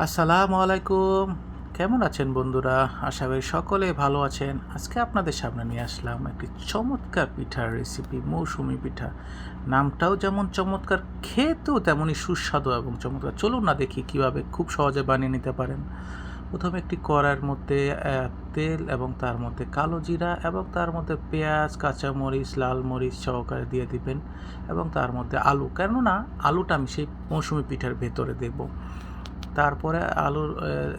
আসসালামু আলাইকুম। কেমন আছেন বন্ধুরা? আশা করি সকলে ভালো আছেন। আজকে আপনাদের সামনে নিয়ে আসলাম একটি চমৎকার পিঠার রেসিপি, মৌসুমী পিঠা। নামটাও যেমন চমৎকার, খেতেও তেমনই সুস্বাদু এবং চমৎকার। চলুন না দেখি কীভাবে খুব সহজে বানিয়ে নিতে পারেন। প্রথমে একটি কড়াইয়ের মধ্যে তেল এবং তার মধ্যে কালো জিরা এবং তার মধ্যে পেঁয়াজ, কাঁচামরিচ, লাল মরিচ সহকারে দিয়ে দিবেন এবং তার মধ্যে আলু, কেননা আলুটা আমি সেই মৌসুমী পিঠার ভেতরে দেবো। তারপরে আলুর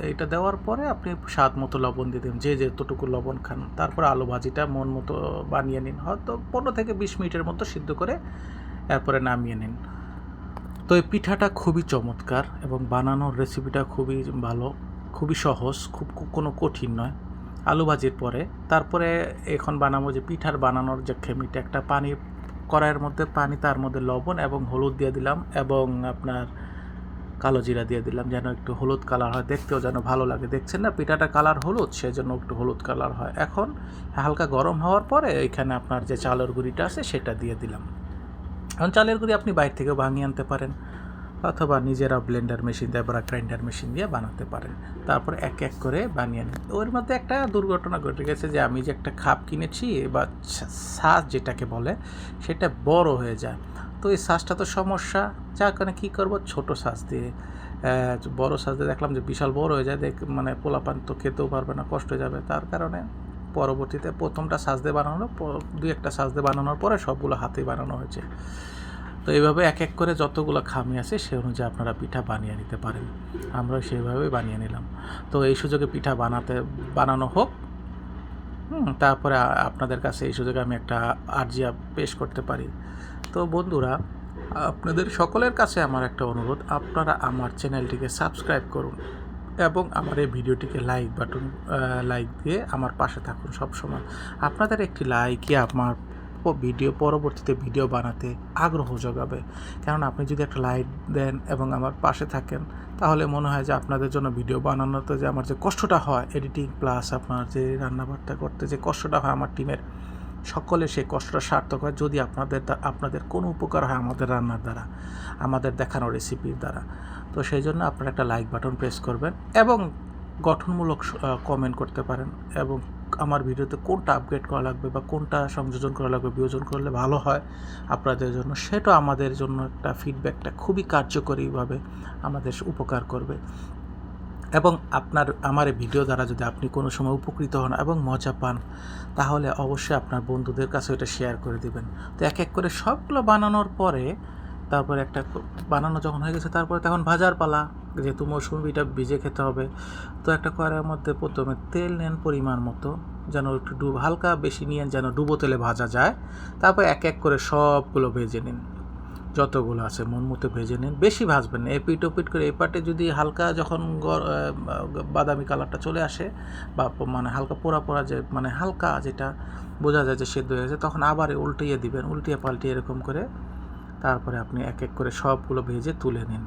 এইটা দেওয়ার পরে আপনি স্বাদ মতো লবণ দিয়ে দেবেন, যে যতটুকু লবণ খান। তারপরে আলু ভাজিটা মন মতো বানিয়ে নিন, হয়তো 15 থেকে 20 মিনিটের মতো সিদ্ধ করে এরপরে নামিয়ে নিন। তো এই পিঠাটা খুবই চমৎকার এবং বানানোর রেসিপিটা খুবই ভালো, খুবই সহজ, খুব কোনো কঠিন নয়। আলু ভাজির পরে তারপরে এখন বানাবো যে পিঠার বানানোর যে খেমিটা, একটা পানি কড়াইয়ের মধ্যে পানি, তার মধ্যে লবণ এবং হলুদ দিয়ে দিলাম এবং আপনার কালো জিরা দিয়ে দিলাম, যেন একটু হলুদ কালার হয়, দেখতেও যেন ভালো লাগে। দেখছেন না পিঠাটা কালার হলুদ, সেজন্য একটু হলুদ কালার হয়। এখন হালকা গরম হওয়ার পরে এখানে আপনার যে চালের গুঁড়িটা আছে সেটা দিয়ে দিলাম। এখন চালের গুঁড়ি আপনি বাইরে থেকেও ভাঙিয়ে আনতে পারেন অথবা নিজেরা ব্লেন্ডার মেশিন দিয়ে বা গ্রাইন্ডার মেশিন দিয়ে বানাতে পারেন। তারপর এক এক করে বানিয়ে নিন। ওর মধ্যে একটা দুর্ঘটনা ঘটে গেছে যে আমি যে একটা খাপ কিনেছি বা সাজ যেটাকে বলে, সেটা বড় হয়ে যায়। তো এই সাজটা তো সমস্যা, যার কারণে কী করবো, ছোটো সাজ দিয়ে বড় সাজ দিয়ে দেখলাম যে বিশাল বড় হয়ে যায়, মানে পোলাপান তো খেতেও পারবে না, কষ্ট হয়ে যাবে। তার কারণে পরবর্তীতে প্রথমটা সাজ দিয়ে বানানো, দুই একটা সাজ দিয়ে বানানোর পরে সবগুলো হাতেই বানানো হয়েছে। তো এইভাবে এক এক করে যতগুলো খামি আছে সে অনুযায়ী আপনারা পিঠা বানিয়ে নিতে পারেন। আমরা সেইভাবেই বানিয়ে নিলাম। তো এই সুযোগে পিঠা বানানো হোক। তারপরে আপনাদের কাছে এই সুযোগে আমি একটা আর্জিয়া পেশ করতে পারি। তো বন্ধুরা, আপনাদের সকলের কাছে আমার একটা অনুরোধ, আপনারা আমার চ্যানেলটিকে সাবস্ক্রাইব করুন এবং আমার এই ভিডিওটিকে লাইক দিয়ে আমার পাশে থাকুন সবসময়। আপনাদের একটি লাইকই আমার পরবর্তীতে ভিডিও বানাতে আগ্রহ যোগাবে। কেননা আপনি যদি একটা লাইক দেন এবং আমার পাশে থাকেন, তাহলে মনে হয় যে আপনাদের জন্য ভিডিও বানানোতে যে আমার যে কষ্টটা হয়, এডিটিং প্লাস আপনার যে রান্নাবান্না করতে যে কষ্টটা হয় আমার টিমের, সকলে সেই কষ্টটা সার্থক হয় যদি আপনাদের কোনো উপকার হয় আমাদের রান্নার দ্বারা, আমাদের দেখানো রেসিপির দ্বারা। তো সেই জন্য আপনারা একটা লাইক বাটন প্রেস করবেন এবং গঠনমূলক কমেন্ট করতে পারেন এবং আমার ভিডিওতে কোনটা আপগ্রেড করা লাগবে বা কোনটা সংযোজন করা লাগবে, বিয়োজন করলে ভালো হয় আপনাদের জন্য, সেটা আমাদের জন্য একটা ফিডব্যাকটা খুবই কার্যকরীভাবে আমাদের উপকার করবে। এবং আমার এই ভিডিও দ্বারা যদি আপনি কোনো সময় উপকৃত হন এবং মজা পান, তাহলে অবশ্যই আপনার বন্ধুদের কাছে এটা শেয়ার করে দিবেন। তো এক এক করে সবগুলো বানানোর পরে তারপরে একটা বানানো যখন হয়ে গেছে, তারপরে তখন ভাজার পালা, যেহেতু মৌসুমিটা ভিজে খেতে হবে। তো একটা কড়াইয়ের মধ্যে প্রথমে তেল নেন পরিমাণ মতো, যেন একটু হালকা বেশি নিয়ে যেন ডুবো তেলে ভাজা যায়। তারপর এক এক করে সবগুলো ভেজে নিন, যতগুলো আছে মন মতো ভেজে নিন, বেশি ভাজবেন না। এপিট ওপিট করে এই পাটে যদি হালকা যখন বাদামি কালারটা চলে আসে বা মানে হালকা পোড়া পোড়া, যে মানে হালকা যেটা বোঝা যায় যে সেদ্ধ হয়ে গেছে, তখন আবার উল্টিয়ে দিবেন, উল্টিয়ে পাল্টিয়ে এরকম করে। তারপরে আপনি এক এক করে সবগুলো ভেজে তুলে নিন।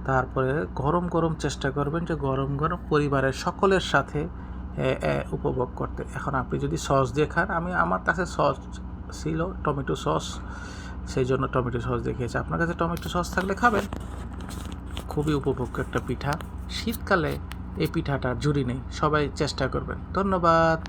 তারপরে গরম গরম চেষ্টা করবেন যে গরম গরম পরিবারের সকলের সাথে উপভোগ করতে। এখন আপনি যদি সস দিয়ে খান, আমার কাছে সস ছিল টমেটো সস, সেই জন্য টমেটো সস দিয়ে খেয়েছি। আপনার কাছে টমেটো সস থাকলে খাবেন। খুবই উপভোগ্য একটা পিঠা। শীতকালে এই পিঠাটার জুড়ি নেই, সবাই চেষ্টা করবেন। ধন্যবাদ।